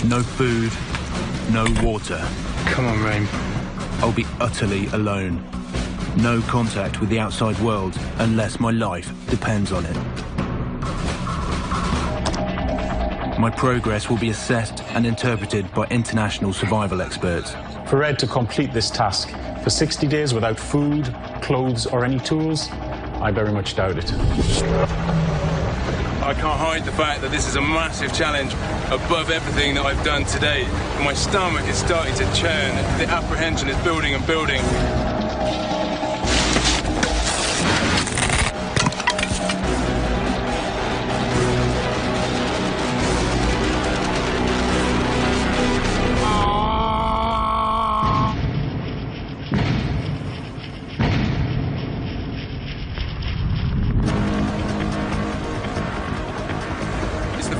No food, no water. Come on, Rain. I'll be utterly alone. No contact with the outside world unless my life depends on it. My progress will be assessed and interpreted by international survival experts. For Ed to complete this task for 60 days without food, clothes or any tools, I very much doubt it. I can't hide the fact that this is a massive challenge above everything that I've done today. My stomach is starting to churn. The apprehension is building and building.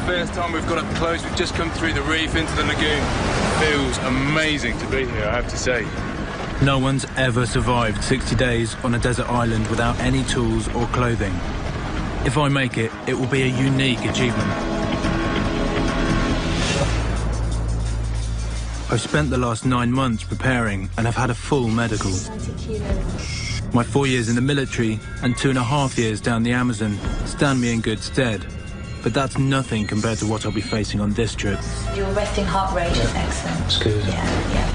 First time we've got up close, we've just come through the reef into the lagoon. Feels amazing to be here, I have to say. No one's ever survived 60 days on a desert island without any tools or clothing. If I make it, it will be a unique achievement. I've spent the last 9 months preparing and have had a full medical. My 4 years in the military and 2.5 years down the Amazon stand me in good stead. But that's nothing compared to what I'll be facing on this trip. Your resting heart rate is excellent. It's good. Yeah.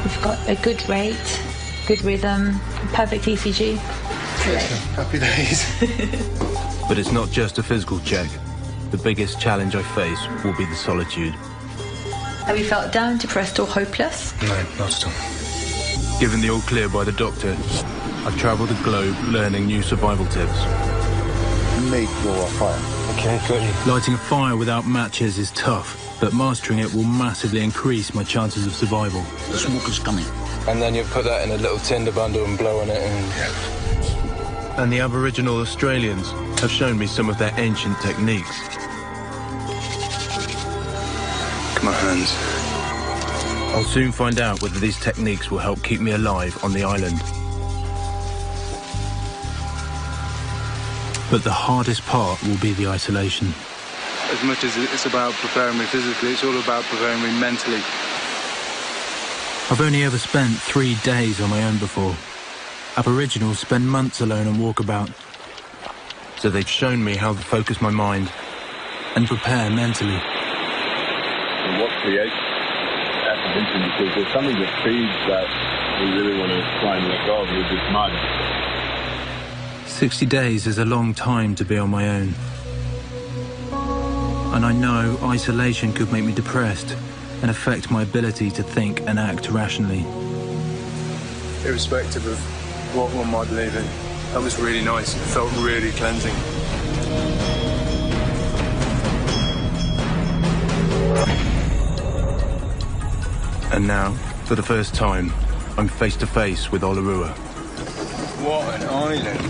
You've got a good rate, good rhythm, perfect ECG. Happy days. But it's not just a physical check. The biggest challenge I face will be the solitude. Have you felt down, depressed or hopeless? No, not at all. Given the all clear by the doctor, I've travelled the globe learning new survival tips. Make your fire. Okay, got you. Lighting a fire without matches is tough, but mastering it will massively increase my chances of survival. The smoke is coming. And then you put that in a little tinder bundle and blow on it and... And the Aboriginal Australians have shown me some of their ancient techniques. Come on, hands. I'll soon find out whether these techniques will help keep me alive on the island. But the hardest part will be the isolation. As much as it's about preparing me physically, it's all about preparing me mentally. I've only ever spent 3 days on my own before. Aboriginals spend months alone on walkabout. So they've shown me how to focus my mind and prepare mentally. And what creates apprehension, because there's something that feeds that we really want to try and let go of, which is mud. 60 days is a long time to be on my own. And I know isolation could make me depressed and affect my ability to think and act rationally. Irrespective of what one might believe in, that was really nice. It felt really cleansing. And now, for the first time, I'm face to face with Olorua. What an island.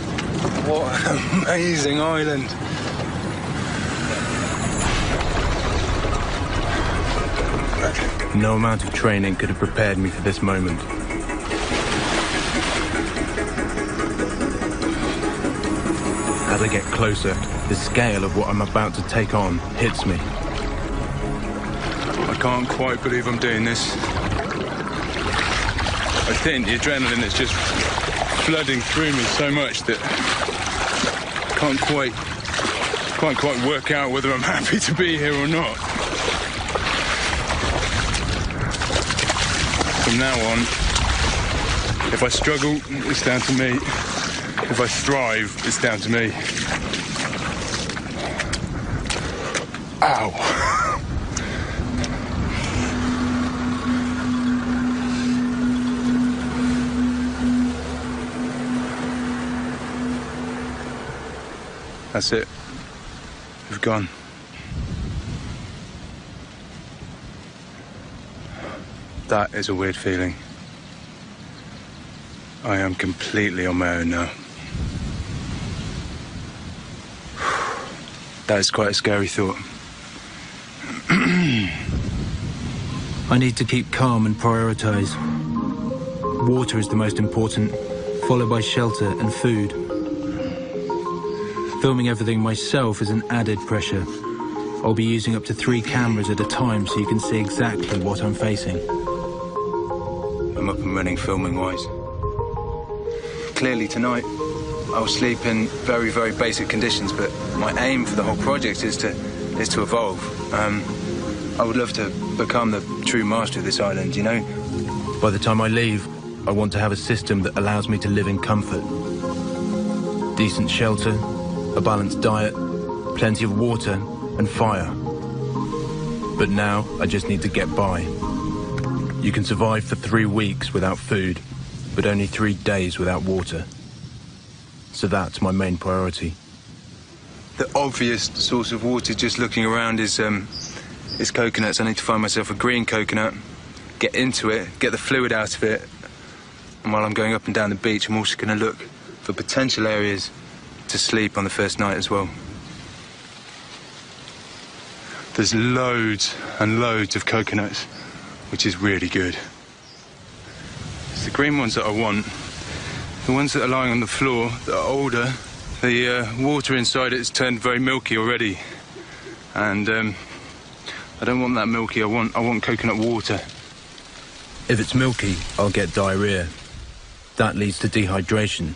What an amazing island. No amount of training could have prepared me for this moment. As I get closer, the scale of what I'm about to take on hits me. I can't quite believe I'm doing this. I think the adrenaline is just flooding through me so much that I can't quite work out whether I'm happy to be here or not. From now on, if I struggle, it's down to me. If I thrive, it's down to me. Ow. That's it. We've gone. That is a weird feeling. I am completely on my own now. That is quite a scary thought. I need to keep calm and prioritize. Water is the most important, followed by shelter and food. Filming everything myself is an added pressure. I'll be using up to 3 cameras at a time so you can see exactly what I'm facing. I'm up and running filming-wise. Clearly tonight, I'll sleep in very, very basic conditions, but my aim for the whole project is to evolve. I would love to become the true master of this island, you know? By the time I leave, I want to have a system that allows me to live in comfort. Decent shelter, a balanced diet, plenty of water and fire. But now, I just need to get by. You can survive for 3 weeks without food, but only 3 days without water. So that's my main priority. The obvious source of water just looking around is coconuts. I need to find myself a green coconut, get into it, get the fluid out of it. And while I'm going up and down the beach, I'm also going to look for potential areas to sleep on the first night as well. There's loads and loads of coconuts, which is really good. It's the green ones that I want. The ones that are lying on the floor that are older, the water inside it has turned very milky already. And I don't want that milky, I want coconut water. If it's milky, I'll get diarrhea. That leads to dehydration,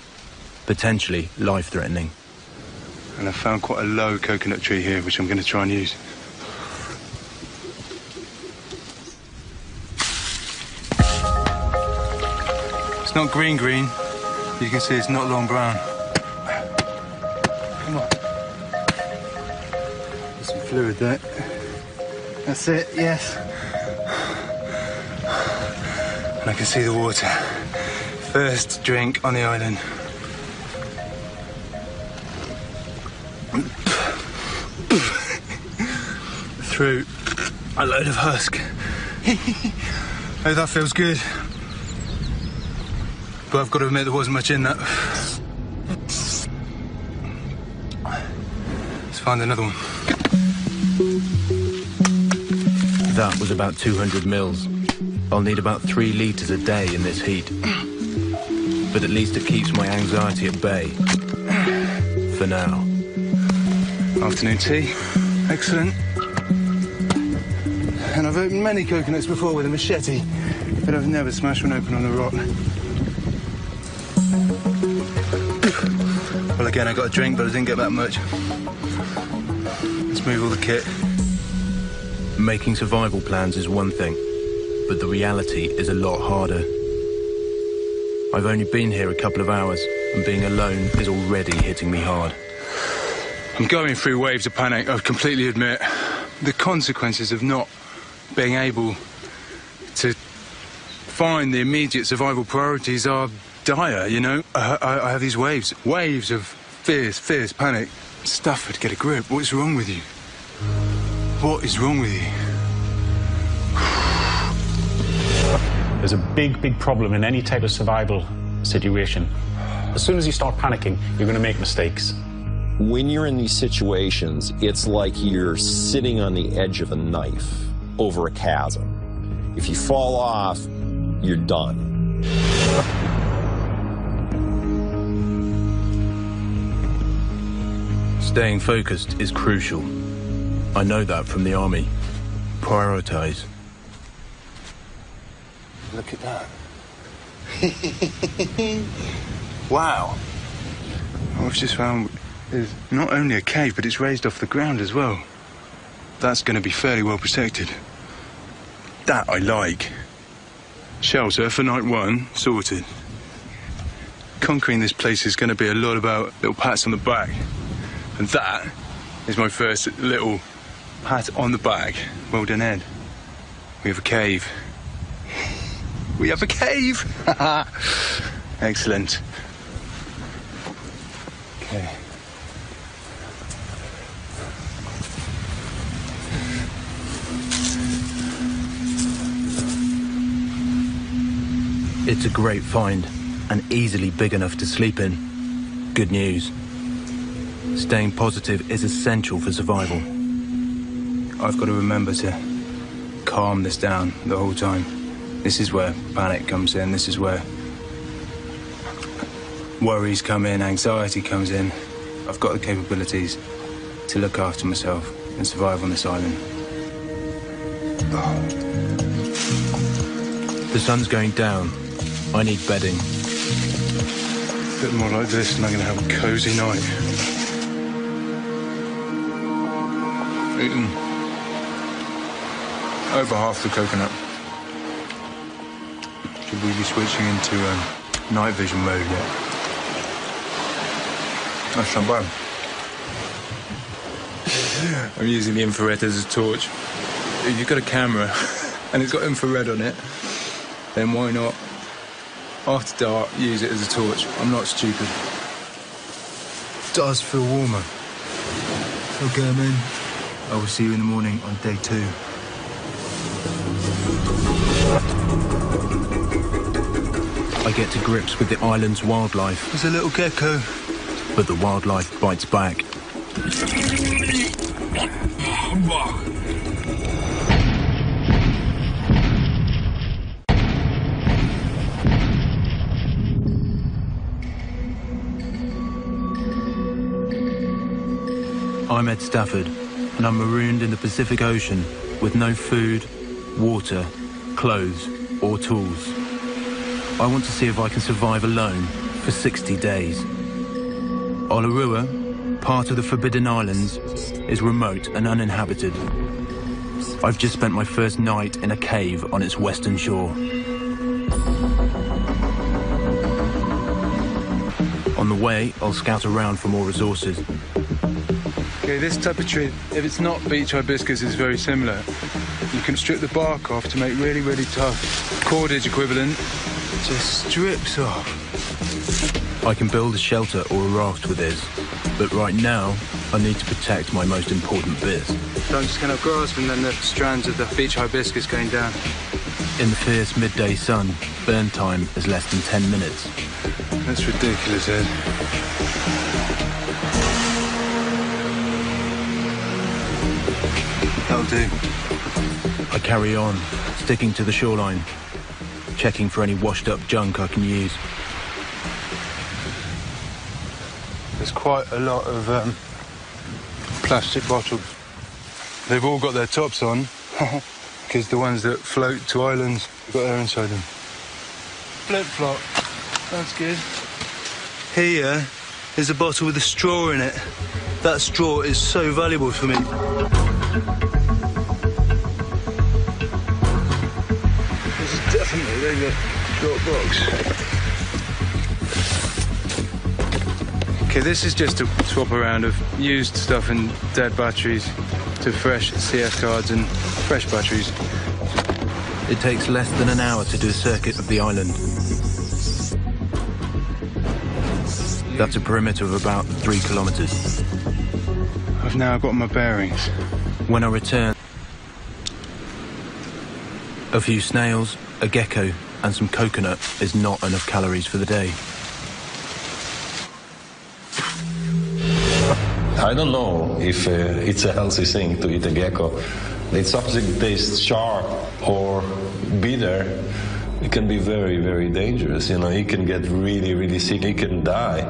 potentially life-threatening. And I found quite a low coconut tree here, which I'm going to try and use. It's not green. You can see it's not long brown. Come on. There's some fluid there. That's it, yes. And I can see the water. First drink on the island. Through a load of husk. Oh, that feels good. But I've got to admit there wasn't much in that. Let's find another one. That was about 200 mils. I'll need about 3 litres a day in this heat. But at least it keeps my anxiety at bay. For now. Afternoon tea. Excellent. And I've opened many coconuts before with a machete, but I've never smashed one open on a rock. Well, again, I got a drink, but I didn't get that much. Let's move all the kit. Making survival plans is one thing, but the reality is a lot harder. I've only been here a couple of hours, and being alone is already hitting me hard. I'm going through waves of panic, I completely admit. The consequences of not being able to find the immediate survival priorities are dire, you know? I have these waves of fierce panic. Stafford, get a grip. What's wrong with you? What is wrong with you? There's a big problem in any type of survival situation. As soon as you start panicking, you're going to make mistakes. When you're in these situations, it's like you're sitting on the edge of a knife over a chasm. If you fall off, you're done. Staying focused is crucial. I know that from the army. Prioritize. Look at that. Wow. What I've just found is not only a cave, but it's raised off the ground as well. That's going to be fairly well protected. That I like. Shelter for night 1, sorted. Conquering this place is going to be a lot about little pats on the back. And that is my first little pat on the back. Well done, Ed. We have a cave. We have a cave! Excellent. Okay. It's a great find, and easily big enough to sleep in. Good news. Staying positive is essential for survival. I've got to remember to calm this down the whole time. This is where panic comes in. This is where worries come in, anxiety comes in. I've got the capabilities to look after myself and survive on this island. The sun's going down. I need bedding. A bit more like this and I'm going to have a cosy night. Eaten over half the coconut. Should we be switching into night vision mode yet? That's not bad. I'm using the infrared as a torch. If you've got a camera and it's got infrared on it, then why not, after dark, use it as a torch? I'm not stupid. It does feel warmer. Okay, man. I will see you in the morning on day 2. I get to grips with the island's wildlife. There's a little gecko. But the wildlife bites back. I'm at Stafford, and I'm marooned in the Pacific Ocean with no food, water, clothes, or tools. I want to see if I can survive alone for 60 days. Olorua, part of the Forbidden Islands, is remote and uninhabited. I've just spent my first night in a cave on its western shore. On the way, I'll scout around for more resources. Okay, this type of tree, if it's not beach hibiscus, is very similar. You can strip the bark off to make really, really tough cordage equivalent. It just strips off. I can build a shelter or a raft with this, but right now, I need to protect my most important bits. So I'm just going to grasp and then the strands of the beach hibiscus going down. In the fierce midday sun, burn time is less than 10 minutes. That's ridiculous, Ed. That'll do. I carry on, sticking to the shoreline, checking for any washed-up junk I can use. There's quite a lot of plastic bottles. They've all got their tops on, because the ones that float to islands have got air inside them. Flip-flop. That's good. Here is a bottle with a straw in it. That straw is so valuable for me. This is definitely the drop box. Okay, this is just a swap around of used stuff and dead batteries to fresh CF cards and fresh batteries. It takes less than an hour to do a circuit of the island. That's a perimeter of about 3 kilometers. I've now got my bearings. When I return, a few snails, a gecko, and some coconut is not enough calories for the day. I don't know if it's a healthy thing to eat a gecko. It's opposite tastes sharp or bitter. It can be very, very dangerous. You know, he can get really, really sick. He can die.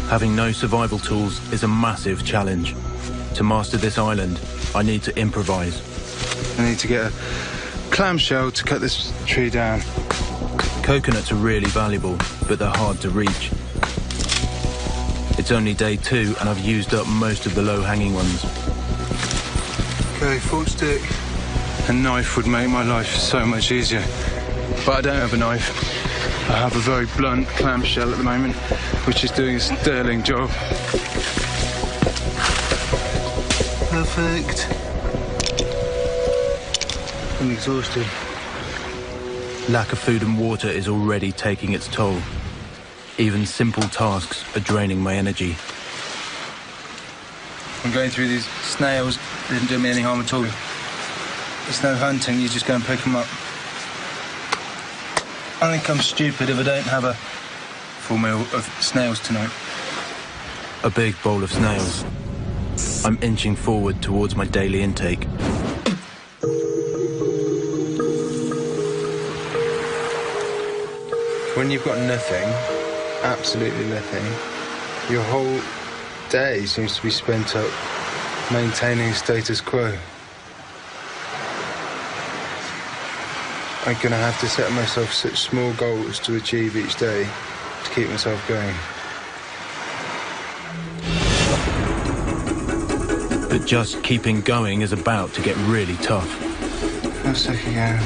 Having no survival tools is a massive challenge. To master this island, I need to improvise. I need to get a clamshell to cut this tree down. Coconuts are really valuable, but they're hard to reach. It's only day 2 and I've used up most of the low-hanging ones. Okay, fork stick. A knife would make my life so much easier. But I don't have a knife. I have a very blunt clamshell at the moment, which is doing a sterling job. Perfect. I'm exhausted. Lack of food and water is already taking its toll. Even simple tasks are draining my energy. I'm going through these snails. They didn't do me any harm at all. There's no hunting, you just go and pick them up. I think I'm stupid if I don't have a full meal of snails tonight. A big bowl of snails. I'm inching forward towards my daily intake. when you've got nothing, absolutely nothing, your whole day seems to be spent up maintaining status quo. I'm going to have to set myself such small goals to achieve each day to keep myself going. But just keeping going is about to get really tough. How sick again.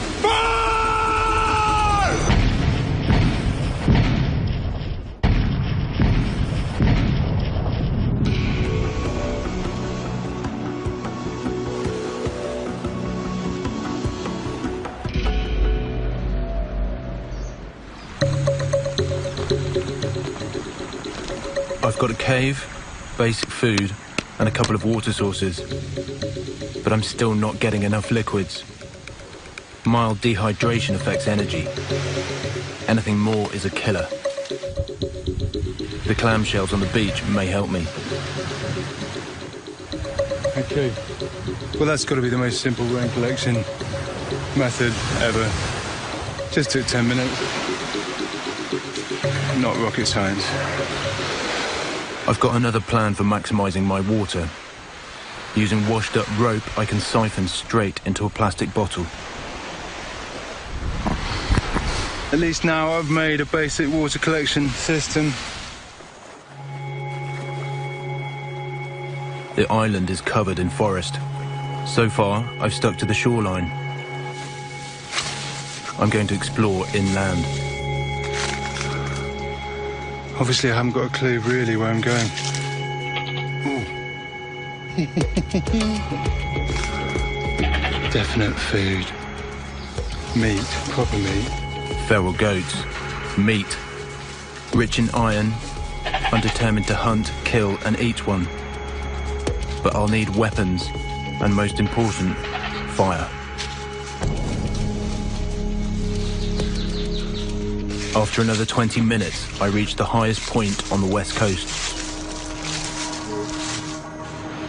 I've got a cave, basic food, and a couple of water sources. But I'm still not getting enough liquids. Mild dehydration affects energy. Anything more is a killer. The clamshells on the beach may help me. Okay. Well, that's got to be the most simple rain collection method ever. Just took 10 minutes. Not rocket science. I've got another plan for maximising my water. Using washed-up rope, I can siphon straight into a plastic bottle. At least now I've made a basic water collection system. The island is covered in forest. So far, I've stuck to the shoreline. I'm going to explore inland. Obviously, I haven't got a clue really where I'm going. Definite food. Meat, proper meat. Feral goats. Meat. Rich in iron. I'm determined to hunt, kill, and eat one. But I'll need weapons, and most important, fire. After another 20 minutes, I reached the highest point on the west coast.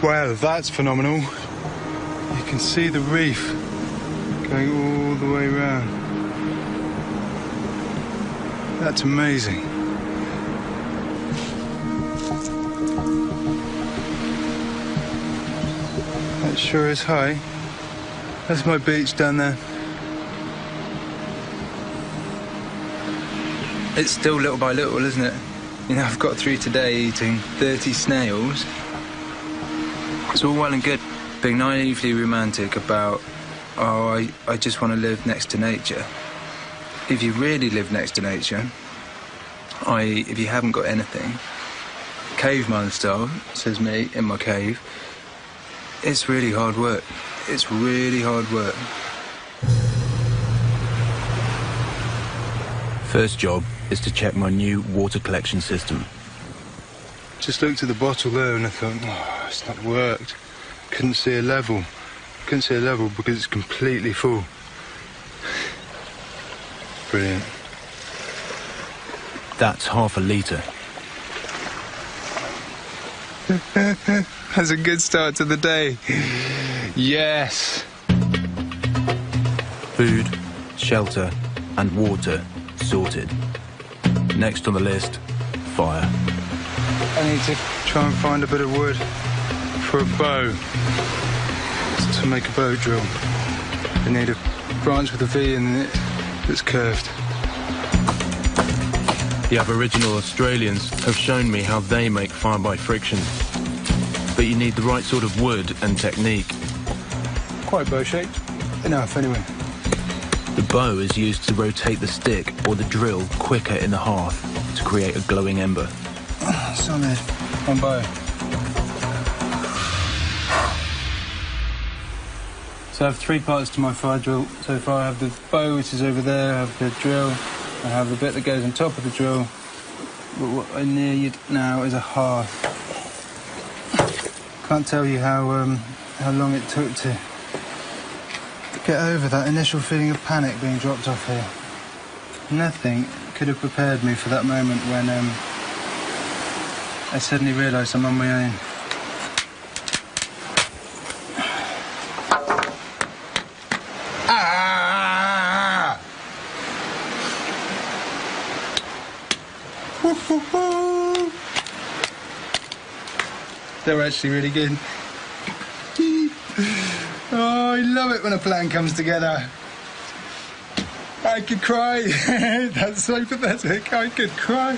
Well, that's phenomenal. You can see the reef going all the way around. That's amazing. That sure is high. That's my beach down there. It's still little by little, isn't it? You know, I've got through today eating 30 snails. It's all well and good being naively romantic about, oh, I just want to live next to nature. If you really live next to nature, if you haven't got anything, caveman style, says me, in my cave, it's really hard work. It's really hard work. First job is to check my new water collection system. Just looked at the bottle there and I thought, oh, it's not worked. Couldn't see a level. Couldn't see a level because it's completely full. Brilliant. That's half a litre. That's a good start to the day. Yes. Food, shelter, and water sorted. Next on the list, fire. I need to try and find a bit of wood for a bow. To make a bow drill. I need a branch with a V in it that's curved. The Aboriginal Australians have shown me how they make fire by friction. But you need the right sort of wood and technique. Quite bow-shaped. Enough, anyway. The bow is used to rotate the stick or the drill quicker in the hearth to create a glowing ember. Solid. One bow. So I have three parts to my fire drill. So far I have the bow, which is over there, I have the drill, I have the bit that goes on top of the drill. But what I need now is a hearth. Can't tell you how long it took to get over that initial feeling of panic being dropped off here. Nothing could have prepared me for that moment when I suddenly realised I'm on my own. They're actually really good. Oh, I love it when a plan comes together. I could cry. That's so pathetic. I could cry.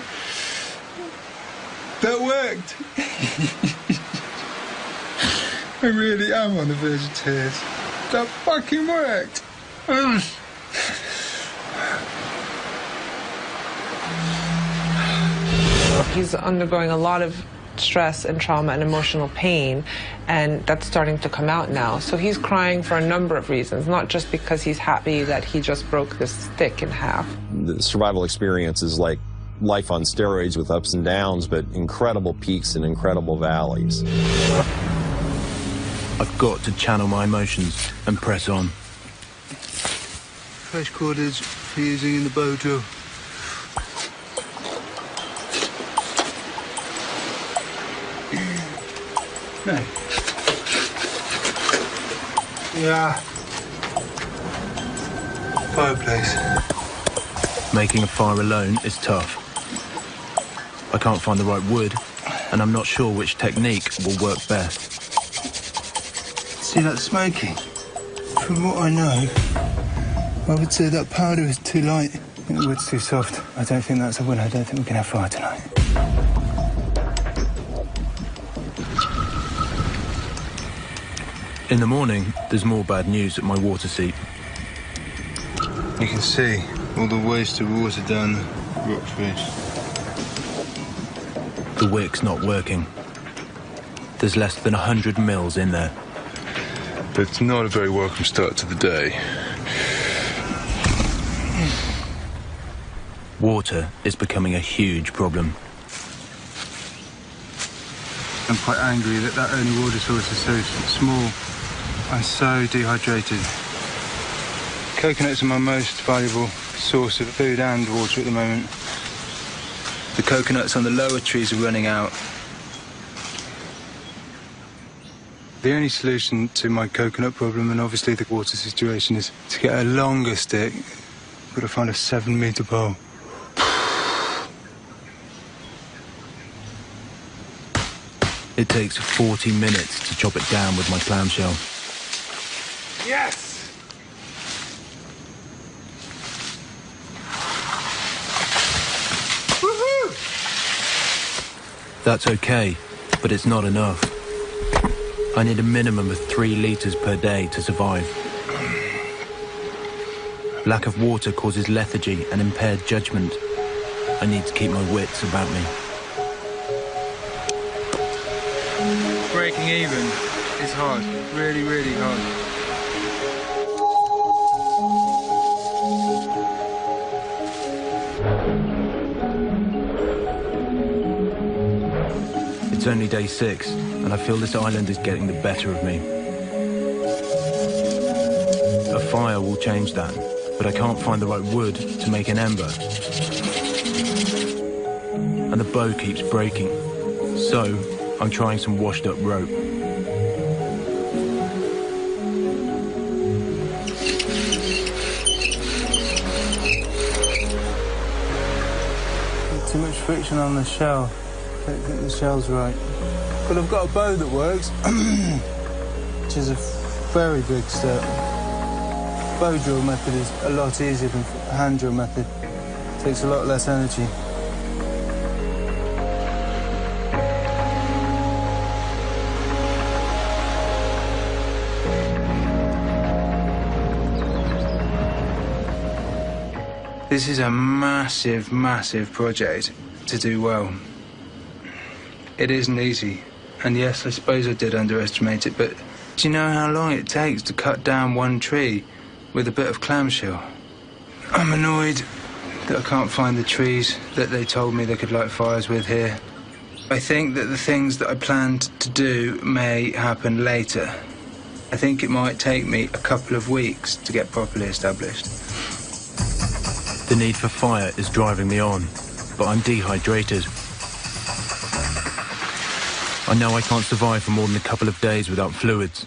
That worked. I really am on the verge of tears. That fucking worked. He's undergoing a lot of stress and trauma and emotional pain, and that's starting to come out now. So he's crying for a number of reasons, not just because he's happy that he just broke this stick in half. The survival experience is like life on steroids with ups and downs, but incredible peaks and incredible valleys. I've got to channel my emotions and press on. Fresh cordage for using in the bow drill. No. Yeah. Fireplace. Making a fire alone is tough. I can't find the right wood, and I'm not sure which technique will work best. See that smoking? From what I know, I would say that powder is too light. I think the wood's too soft. I don't think that's a wood. I don't think we can have fire tonight. In the morning, there's more bad news at my water seat. You can see all the wasted water down the rock face. The wick's not working. There's less than 100 mils in there. But it's not a very welcome start to the day. Water is becoming a huge problem. I'm quite angry that that only water source is so small and so dehydrated. Coconuts are my most valuable source of food and water at the moment. The coconuts on the lower trees are running out. The only solution to my coconut problem and obviously the water situation is to get a longer stick. I've got to find a 7-metre pole. It takes 40 minutes to chop it down with my clamshell. Yes! Woohoo! That's okay, but it's not enough. I need a minimum of 3 litres per day to survive. Lack of water causes lethargy and impaired judgment. I need to keep my wits about me. Breaking even is hard, really, really hard. It's only day 6, and I feel this island is getting the better of me. A fire will change that, but I can't find the right wood to make an ember. And the bow keeps breaking, so I'm trying some washed up rope. Too much friction on the shell. I don't think the shell's right. But I've got a bow that works, which is a very big step. Bow drill method is a lot easier than hand drill method. It takes a lot less energy. This is a massive, massive project to do well. It isn't easy, and yes, I suppose I did underestimate it, but do you know how long it takes to cut down one tree with a bit of clamshell? I'm annoyed that I can't find the trees that they told me they could light fires with here. I think that the things that I planned to do may happen later. I think it might take me a couple of weeks to get properly established. The need for fire is driving me on, but I'm dehydrated. I know I can't survive for more than a couple of days without fluids.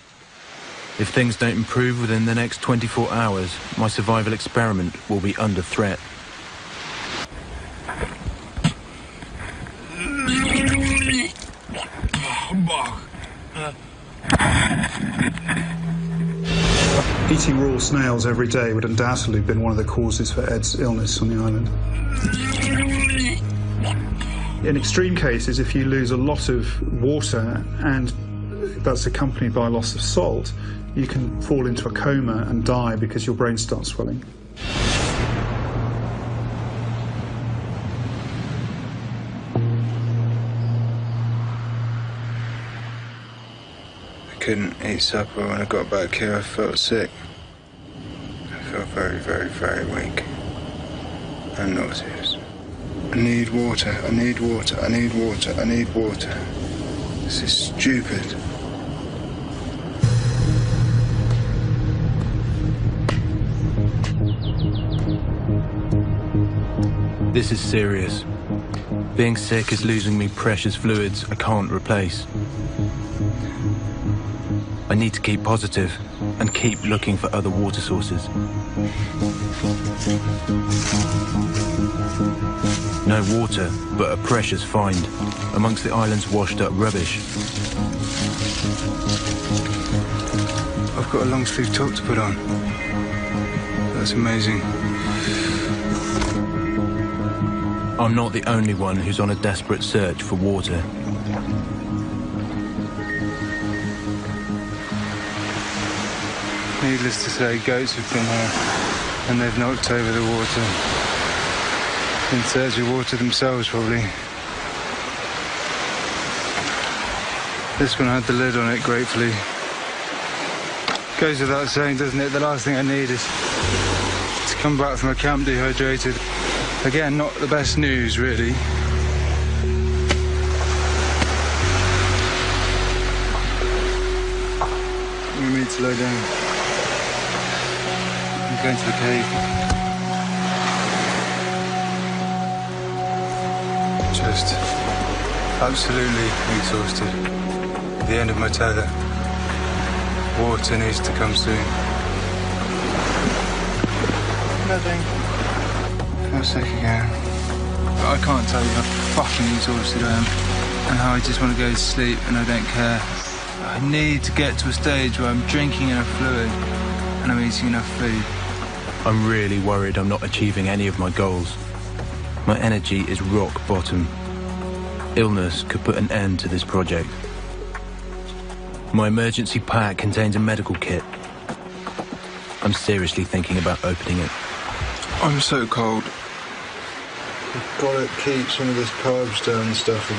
If things don't improve within the next 24 hours, my survival experiment will be under threat. Eating raw snails every day would undoubtedly have been one of the causes for Ed's illness on the island. In extreme cases, if you lose a lot of water and that's accompanied by loss of salt, you can fall into a coma and die because your brain starts swelling. I couldn't eat supper when I got back here. I felt sick. I felt very, very, very weak and nauseous. I need water, I need water, I need water, I need water. This is stupid. This is serious. Being sick is losing me precious fluids I can't replace. I need to keep positive and keep looking for other water sources. No water, but a precious find amongst the island's washed up rubbish. I've got a long sleeve top to put on. That's amazing. I'm not the only one who's on a desperate search for water. Needless to say, goats have been here and they've knocked over the water. In search of water themselves, probably. This one had the lid on it, gratefully. Goes without saying, doesn't it? The last thing I need is to come back from a camp dehydrated. Again, not the best news, really. We need to lie down. I'm going to the cave. Just absolutely exhausted. At the end of my tether. Water needs to come soon. Nothing. I feel sick again. But I can't tell you how fucking exhausted I am and how I just want to go to sleep and I don't care. I need to get to a stage where I'm drinking enough fluid and I'm eating enough food. I'm really worried I'm not achieving any of my goals. My energy is rock bottom. Illness could put an end to this project. My emergency pack contains a medical kit. I'm seriously thinking about opening it. I'm so cold. I've got to keep some of this carbs down and stuff.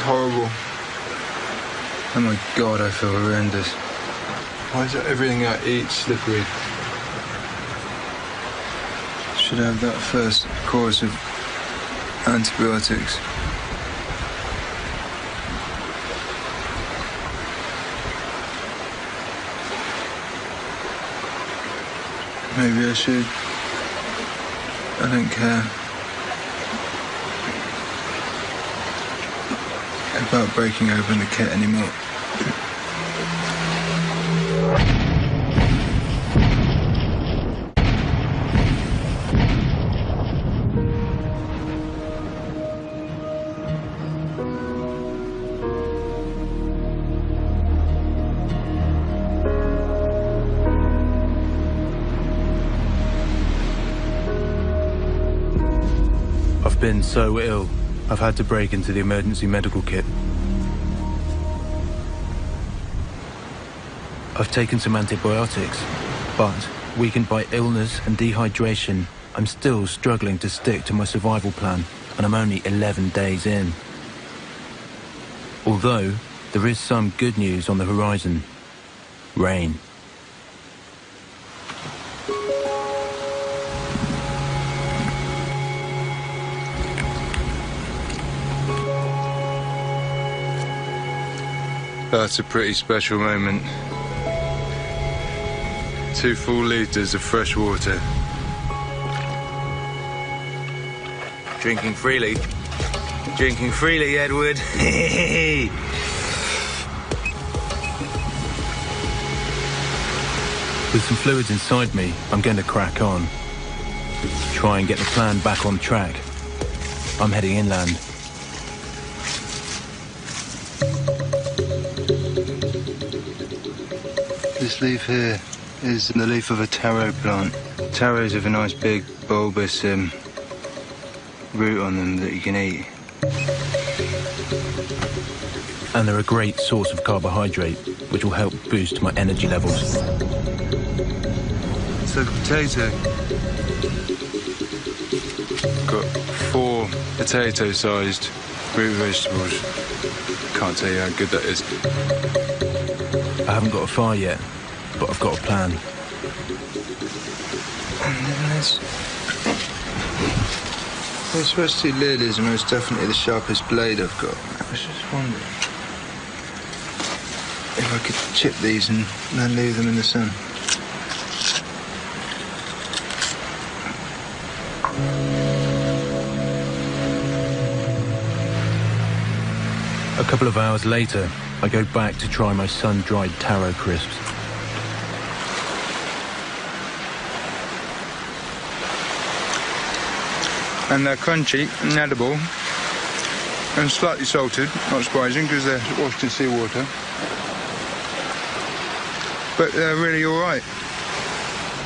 Horrible. Oh my God, I feel horrendous. Why is everything I eat slippery? Should have that first course of antibiotics. Maybe I should. I don't care about breaking open the kit anymore. I've been so ill, I've had to break into the emergency medical kit. I've taken some antibiotics, but weakened by illness and dehydration, I'm still struggling to stick to my survival plan, and I'm only 11 days in. Although, there is some good news on the horizon. Rain. That's a pretty special moment. 2 full litres of fresh water. Drinking freely. Drinking freely, Edward. With some fluids inside me, I'm going to crack on. Try and get the plan back on track. I'm heading inland. This leaf here is the leaf of a taro plant. Taros have a nice big bulbous root on them that you can eat. And they're a great source of carbohydrate, which will help boost my energy levels. So the potato, got 4 potato-sized root vegetables. Can't tell you how good that is. I haven't got far yet, but I've got a plan. And then this rusty lid is most definitely the sharpest blade I've got. I was just wondering if I could chip these and then leave them in the sun. A couple of hours later, I go back to try my sun-dried taro crisps. And they're crunchy and edible and slightly salted, not surprising because they're washed in seawater. But they're really all right.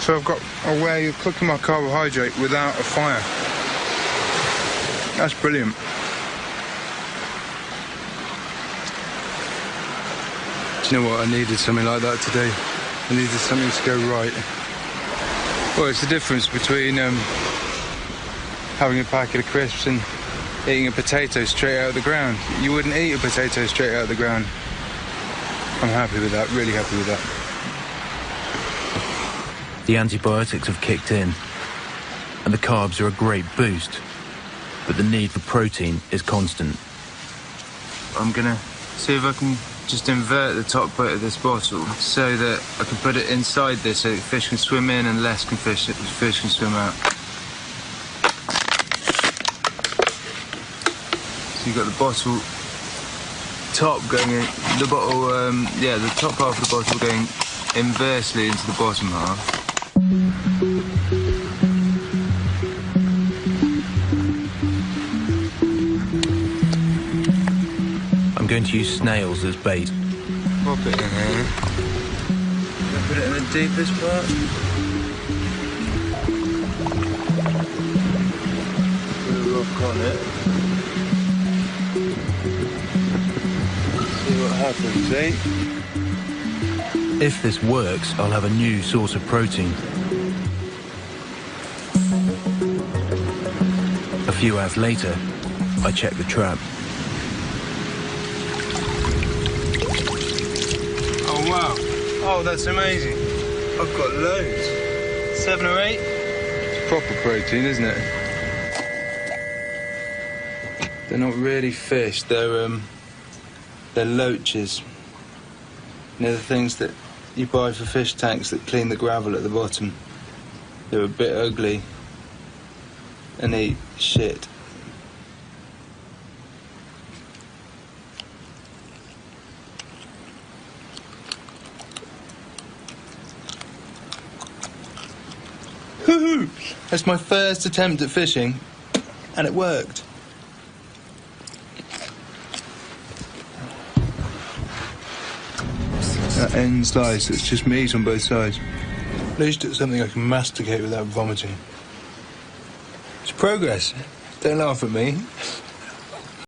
So I've got a way of cooking my carbohydrate without a fire. That's brilliant. Do you know what? I needed something like that today. I needed something to go right. Well, it's the difference between having a packet of crisps and eating a potato straight out of the ground. You wouldn't eat a potato straight out of the ground. I'm happy with that, really happy with that. The antibiotics have kicked in, and the carbs are a great boost, but the need for protein is constant. I'm gonna see if I can just invert the top bit of this bottle so that I can put it inside this so that fish can swim in and less fish can swim out. So you've got the bottle top going in, the top half of the bottle going inversely into the bottom half. I'm going to use snails as bait. Pop it in here. Put it in the deepest part. Put a rock on it. See what happens, eh? If this works, I'll have a new source of protein. A few hours later, I check the trap. Oh, wow. Oh, that's amazing. I've got loads. 7 or 8. It's proper protein, isn't it? They're not really fish. They're loaches. They're the things that you buy for fish tanks that clean the gravel at the bottom. They're a bit ugly and eat shit. Woohoo! That's my first attempt at fishing, and it worked. That end slice, it's just meat on both sides. At least it's something I can masticate without vomiting. It's progress. Don't laugh at me.